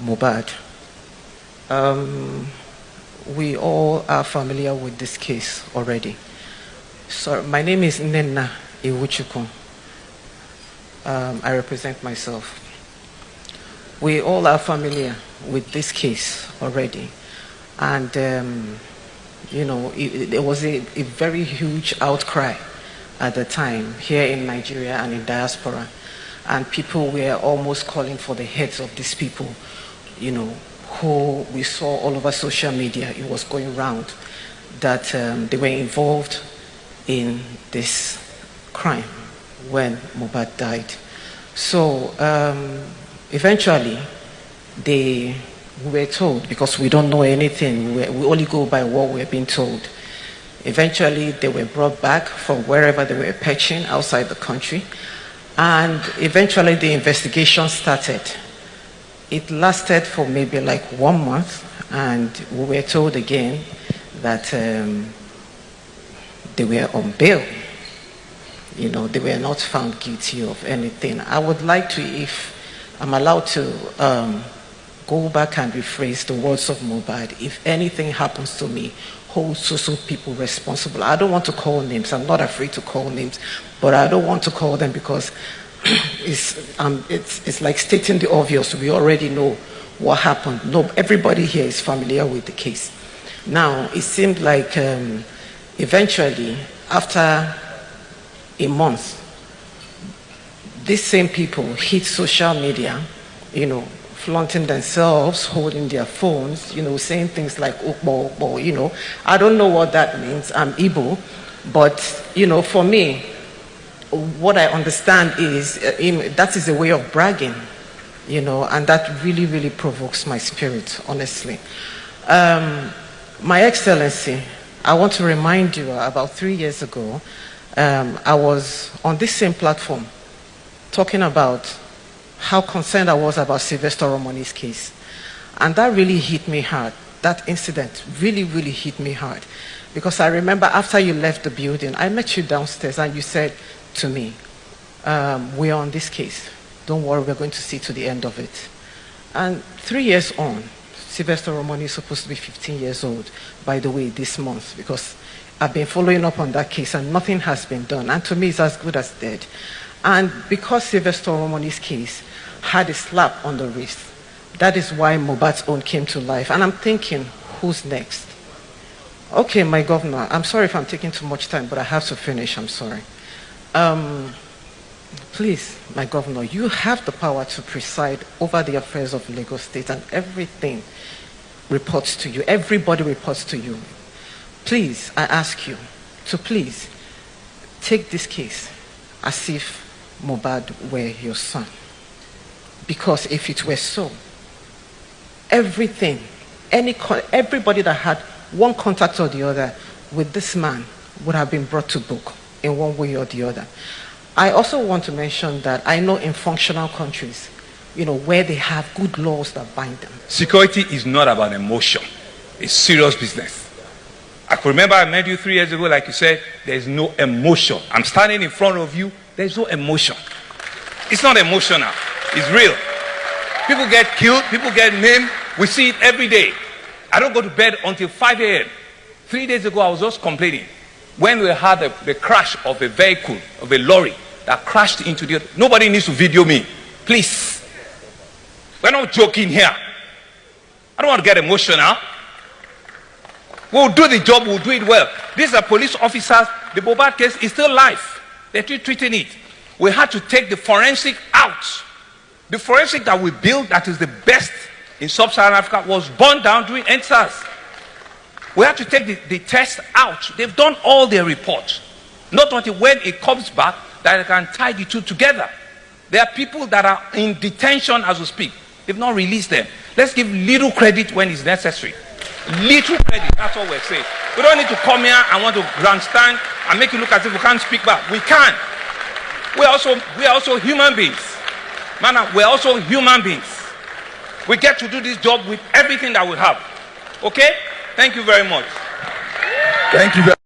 Mohbad. We all are familiar with this case already. So my name is Nnenna. I represent myself. We all are familiar with this case already. And, there was a very huge outcry at the time here in Nigeria and in diaspora. And people were almost calling for the heads of these people, who we saw all over social media. It was going round that they were involved in this crime when Mohbad died. So eventually we were told, because we don't know anything, we only go by what we're being told. Eventually they were brought back from wherever they were perching outside the country, and eventually the investigation started. It lasted for maybe like 1 month, and we were told again that they were on bail. They were not found guilty of anything. I would like to, if I'm allowed to, go back and rephrase the words of Mohbad. If anything happens to me, hold so people responsible. I don't want to call names. I'm not afraid to call names, but I don't want to call them because it's like stating the obvious. We already know what happened. No, everybody here is familiar with the case. Now, it seemed like eventually, after a month, these same people hit social media, flaunting themselves, holding their phones, saying things like, I don't know what that means. I'm Igbo, but, for me, what I understand is that is a way of bragging, and that really, really provokes my spirit, honestly. My Excellency, I want to remind you, about 3 years ago, I was on this same platform talking about how concerned I was about Sylvester Romoni's case. And that really hit me hard. That incident really, really hit me hard. Because I remember after you left the building, I met you downstairs and you said to me, we are on this case. Don't worry, we're going to see to the end of it. And 3 years on, Sylvester Romoni is supposed to be 15 years old, by the way, this month, because I've been following up on that case and nothing has been done. And to me, it's as good as dead. And because Sylvester Romoni's case had a slap on the wrist, that is why Mohbad's own came to life. And I'm thinking, who's next? Okay, my governor, I'm sorry if I'm taking too much time, but I have to finish, I'm sorry. Please, my governor, you have the power to preside over the affairs of Lagos State, and everything reports to you. Everybody reports to you. Please, I ask you to please take this case as if Mohbad were your son. Because if it were so, everybody that had one contact or the other with this man would have been brought to book in one way or the other. I also want to mention that I know in functional countries, where they have good laws that bind them. Security is not about emotion. It's serious business. I can remember I met you 3 years ago, like you said, there's no emotion. I'm standing in front of you, there's no emotion. It's not emotional, it's real. People get killed, people get maimed, we see it every day. I don't go to bed until 5 a.m. 3 days ago, I was just complaining. When we had the crash of a vehicle, of a lorry, that crashed into the other. Nobody needs to video me, please. We're not joking here. I don't want to get emotional. We'll do the job, we'll do it well. These are police officers. The Mohbad case is still live. They're still treating it. We had to take the forensic out. The forensic that we built, that is the best in sub-Saharan Africa, was burned down during NSAS. We had to take the test out. They've done all their reports. Not until when it comes back that they can tie the two together. There are people that are in detention as we speak. They've not released them. Let's give little credit when it's necessary. Little credit, that's what we're saying. We don't need to come here and want to grandstand and make it look as if we can't speak back. We can. We are also human beings. Man, we're also human beings. We get to do this job with everything that we have. Okay? Thank you very much. Thank you very much.